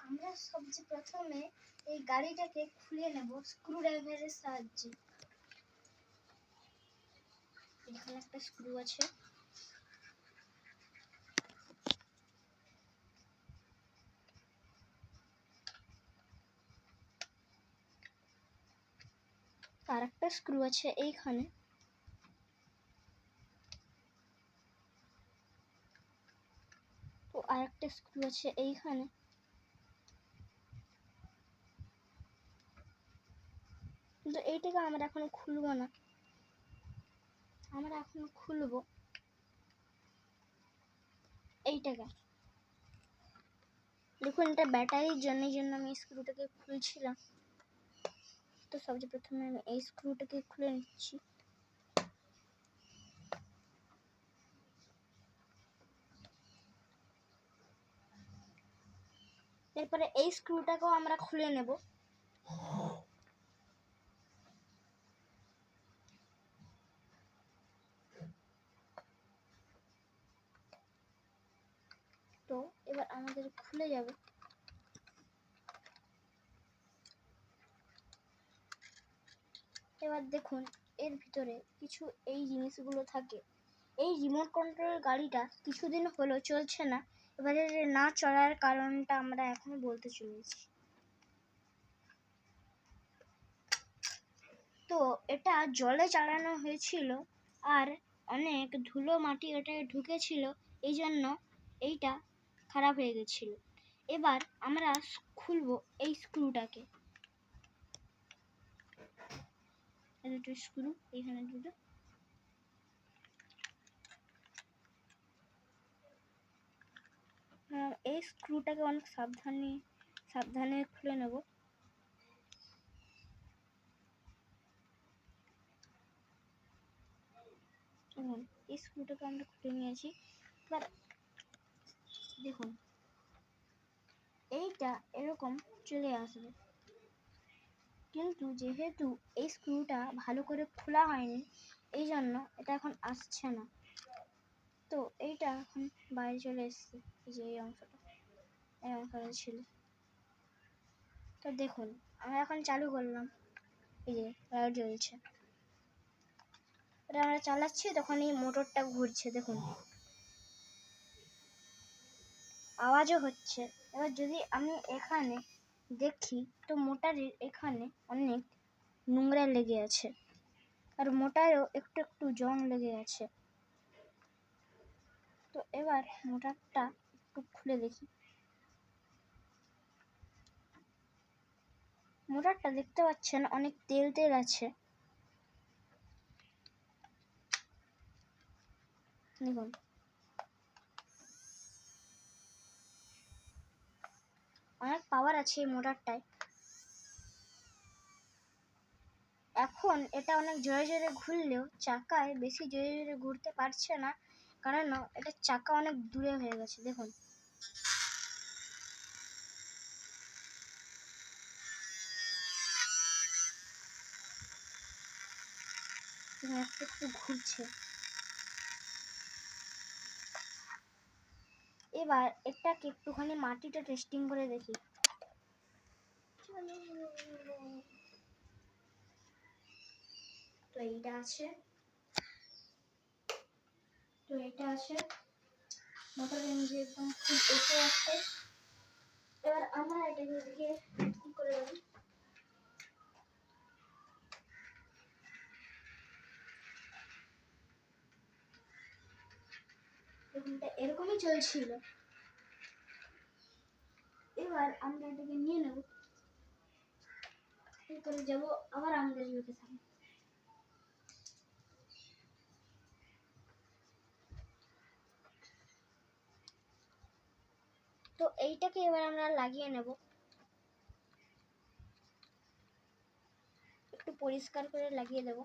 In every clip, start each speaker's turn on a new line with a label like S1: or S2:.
S1: আমরা সবচেয়ে প্রথমে এই গাড়িটাকে খুলে নেব স্ক্রু ড্রাইভারের সাহায্যে। এখানে একটা স্ক্রু আছে, আর একটা স্ক্রু আছে এইখানে। তো আর একটা স্ক্রু আছে এইখানে। কিন্তু এইটাকে আমরা এখন খুলবো না, আমরা এখন খুলবো এইটাকে। দেখুন এটা ব্যাটারির জন্য আমি স্ক্রুটাকে খুলছিলাম। তো সবচেয়ে প্রথমে আমি এই স্ক্রুটাকে খুলে নিচ্ছি। এরপরে এই স্ক্রুটাকেও আমরা খুলে নেব। তো এবার আমাদের খুলে যাবে। এবার দেখুন এর ভিতরে কিছু এই জিনিসগুলো থাকে। এই রিমোট কন্ট্রোল গাড়িটা কিছুদিন হলো চলছে না। এবারে না চলার কারণটা আমরা এখন বলতে চলেছি। তো এটা জলে চালানো হয়েছিল আর অনেক ধুলো মাটি এটায় ঢুকেছিল, এই জন্য এইটা খারাপ হয়ে গেছিল। এবার আমরা খুলবো এই স্ক্রুটাকে। দুটো স্ক্রু এখানে দুটো। এই স্ক্রুটাকে অনেক সাবধানে খুলে নেব। এই স্ক্রুটাকে আমরা খুলে নিয়েছি। এবার দেখুন এইটা এরকম চলে আসবে, কিন্তু যেহেতু এই স্ক্রুটা ভালো করে খোলা হয়নি এই জন্য এটা এখন আসছে না। তো এইটা এখন বাইরে চলে এসেছে, যে এই অংশটা ছিল। তো দেখুন আমরা এখন চালু করলাম, এই যে লাইট জ্বলছে। এটা আমরা চালাচ্ছি তখন এই মোটরটা ঘুরছে, দেখুন আওয়াজও হচ্ছে। এবার যদি আমি এখানে দেখি তো মোটরের এখানে অনেক নোংরা লেগে আছে, আর মোটরেও একটু একটু জং লেগে আছে। তো এবার মোটরটা একটু খুলে দেখি। মোটরটা দেখতে পাচ্ছেন অনেক তেল তেল আছে। দেখুন অনেক পাওয়ার আছে এই মোটরটায়। এখন এটা অনেক জোরে জোরে ঘুরলেও চাকায় বেশি জোরে জোরে ঘুরতে পারছে না, কারণ এটা চাকা অনেক দূরে হয়ে গেছে। দেখুন একটু একটু ঘুরছে। এবার এটাকে একটুখানি মাটিটা টেস্টিং করে দেখি। তো এইটা আছে, মোটরের নিচে একদম খুব এসে আসছে। এবার আমরা এটাকে দিকে কি করে দেবো। এটা এরকমই চলছিল। এবার আমরা এটাকে নিয়ে নেব, এরপরে যাবো আবার আমাদের লোকেশন। তো এইটাকে এবার আমরা লাগিয়ে নেব, একটু পরিষ্কার করে লাগিয়ে দেব।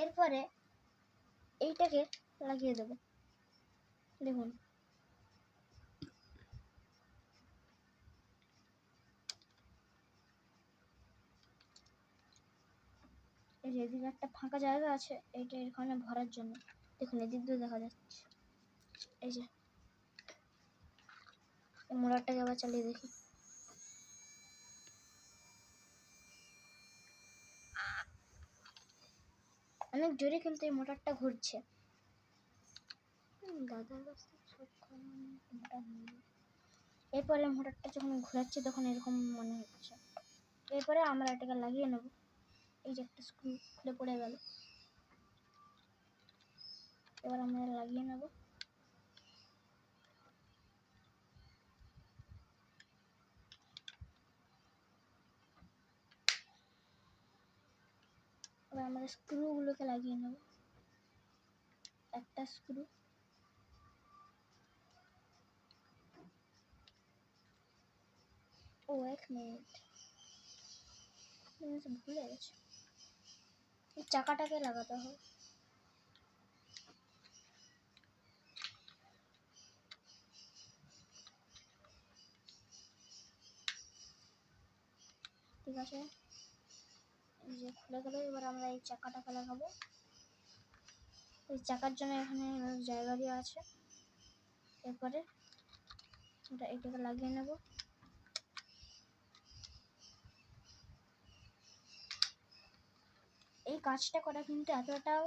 S1: এরপরে এইটাকে লাগিয়ে দেব। দেখুন এই যে এদিকে একটা ফাঁকা জায়গা আছে, এইটা এখানে ভরার জন্য। দেখুন এদিক দিয়ে দেখা যাচ্ছে, এই যে মোটরটাকে আবার চালিয়ে দেখি। অনেক জোরে কিন্তু এই মোটরটা ঘুরছে। দাদার কাছে এরপরে মোটরটা যখন ঘোরাচ্ছে তখন এরকম মনে হচ্ছে। এরপরে আমরা এটাকে লাগিয়ে নেব। এই যে একটা স্ক্রু খুলে পড়ে গেল, এবার আমরা লাগিয়ে নেব। এবার আমরা স্ক্রুগুলোকে লাগিয়ে নেব। একটা স্ক্রু, ও 1 মিনিট ভুলে গেছি, এই চাকাটাকে লাগাতে হবে। ঠিক আছে, এই যে খুলে গেল। এবার আমরা এই চাকাটাকে লাগাবো। এই চাকার জন্য এখানে জায়গা দেওয়া আছে। এরপরে আমরা এটাকে লাগিয়ে নেব। এই কাজটা করা কিন্তু এতটাও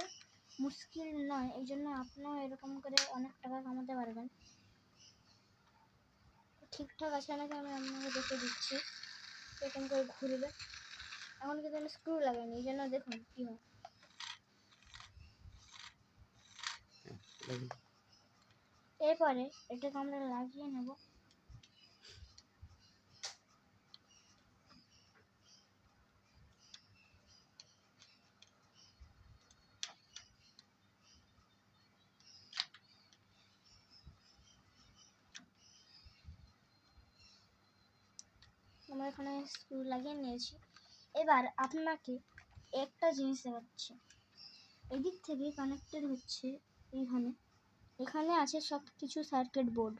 S1: মুশকিল নয়, এই জন্য আপনিও এরকম করে অনেক টাকা কামাতে পারবেন। ঠিকঠাক আছে নাকি আমি আপনাকে দেখে দিচ্ছি। এরকম করে ঘুরবে। এখন কিন্তু আমি স্ক্রু লাগাইনি, এই জন্য দেখুন কী হয়। এরপরে এটাকে আমরা লাগিয়ে নেব। আমরা এখানে স্ক্রু লাগিয়ে নিয়েছি। এবার আপনাকে একটা জিনিস দেখাচ্ছি। এদিক থেকে কানেক্টেড হচ্ছে এইখানে, এখানে আছে সব কিছু সার্কিট বোর্ড।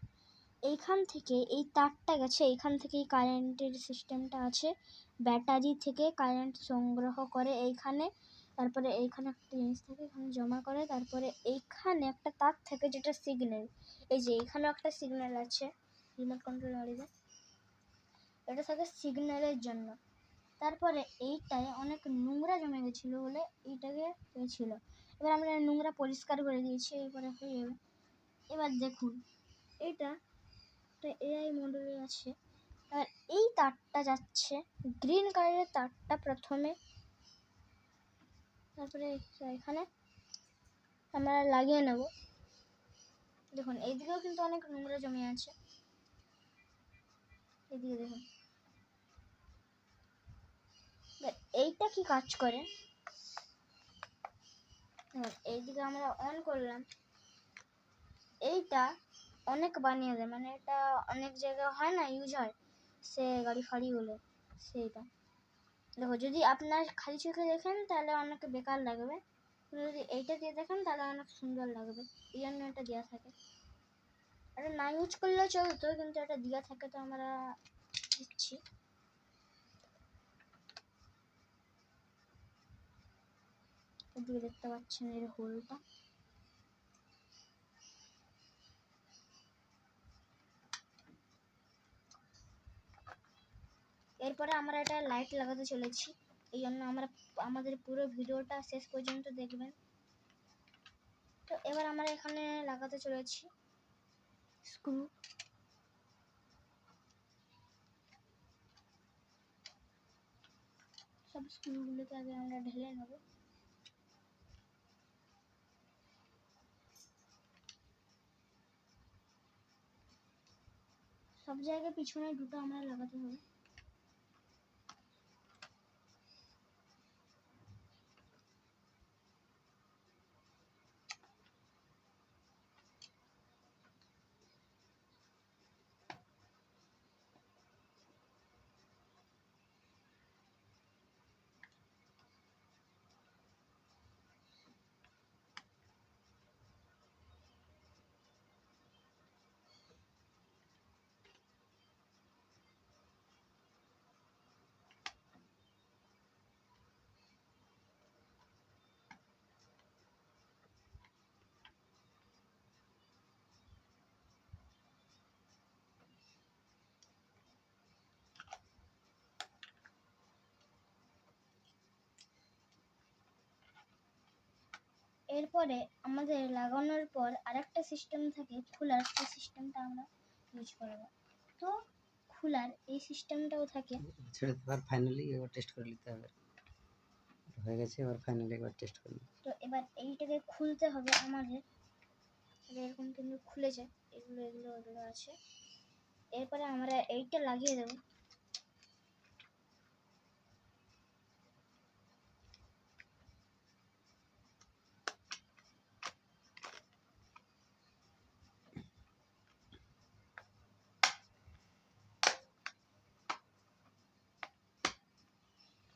S1: এইখান থেকে এই তারটা গেছে, এইখান থেকেই কারেন্টের সিস্টেমটা আছে। ব্যাটারি থেকে কারেন্ট সংগ্রহ করে এইখানে, তারপরে এইখানে একটা জিনিস থাকে, এখানে জমা করে, তারপরে এইখানে একটা তার থাকে যেটা সিগন্যাল। এই যে এইখানেও একটা সিগন্যাল আছে রিমোট কন্ট্রোল গাড়িতে, এটা থাকে সিগন্যালের জন্য। তারপরে এইটায় অনেক নোংরা জমে গেছিলো বলে এইটাকে পেয়েছিল। এবার আমরা নোংরা পরিষ্কার করে দিয়েছি, এরপরে হয়ে যাবে। এবার দেখুন এইটা একটা এআই মডেলে আছে। আর এই তারটা যাচ্ছে গ্রিন কালারের তারটা প্রথমে, তারপরে এখানে আমরা লাগিয়ে নেব। দেখুন এইদিকেও কিন্তু অনেক নোংরা জমে আছে, এদিকে দেখুন। এইটা কি কাজ করে, এইদিকে আমরা অন করলাম, এইটা অনেক বানিয়ে দেয়, মানে এটা অনেক জায়গায় হয় না, ইউজ হয় সে গাড়ি ফাড়িগুলো, সেইটা দেখো। যদি আপনার খালি চোখে দেখেন তাহলে অনেক বেকার লাগবে, যদি এইটা দিয়ে দেখেন তাহলে অনেক সুন্দর লাগবে। এই জন্য এটা দেওয়া থাকে। এটা না ইউজ করলেও চলতো, কিন্তু এটা দেওয়া থাকে তো আমরা দিচ্ছি। এদিকে দেখতে পাচ্ছেন এর হোলটা। এরপরে আমরা এটা লাইট লাগাতে চলেছি, এই জন্য আমরা আমাদের পুরো ভিডিওটা শেষ পর্যন্ত দেখবেন। তো এবার আমরা এখানে লাগাতে চলেছি স্ক্রু। সব স্ক্রুগুলোকে আগে আমরা ঢেলে নেব। সব জায়গায় পিছনে দুটো আমরা লাগাতে হবে। এরপরে আমাদের লাগানোর পর আরেকটা সিস্টেম থাকে খোলার, সেই সিস্টেমটা আমরা ইউজ করব। তো খোলার এই সিস্টেমটাও থাকে।
S2: ছেড়ে এবার ফাইনালি এবার টেস্ট করে নিতে হবে। হয়ে গেছে, এবার ফাইনালি একবার টেস্ট করে নিই।
S1: তো এবার এইটাকে খুলতে হবে আমাদের, এরকম কিন্তু খুলে যায়, এগুলো এগুলো এগুলো আছে। এরপরে আমরা এইটা লাগিয়ে দেব।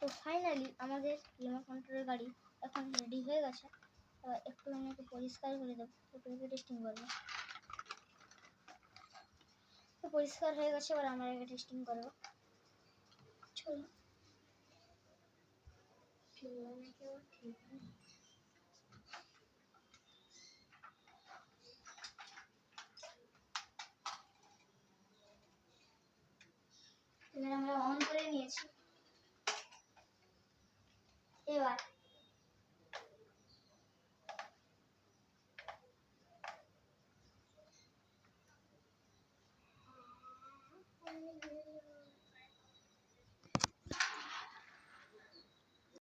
S1: তো ফাইনালি আমাদের রিমোট কন্ট্রোলের গাড়ি এখন রেডি হয়ে গেছে। একটু আমি একটু পরিষ্কার করে দেবো, একটু টেস্টিং করবো। তো পরিষ্কার হয়ে গেছে, এবার আমরা এটা টেস্টিং করবো। চলো এবার আমরা অন করে নিয়েছি। এবার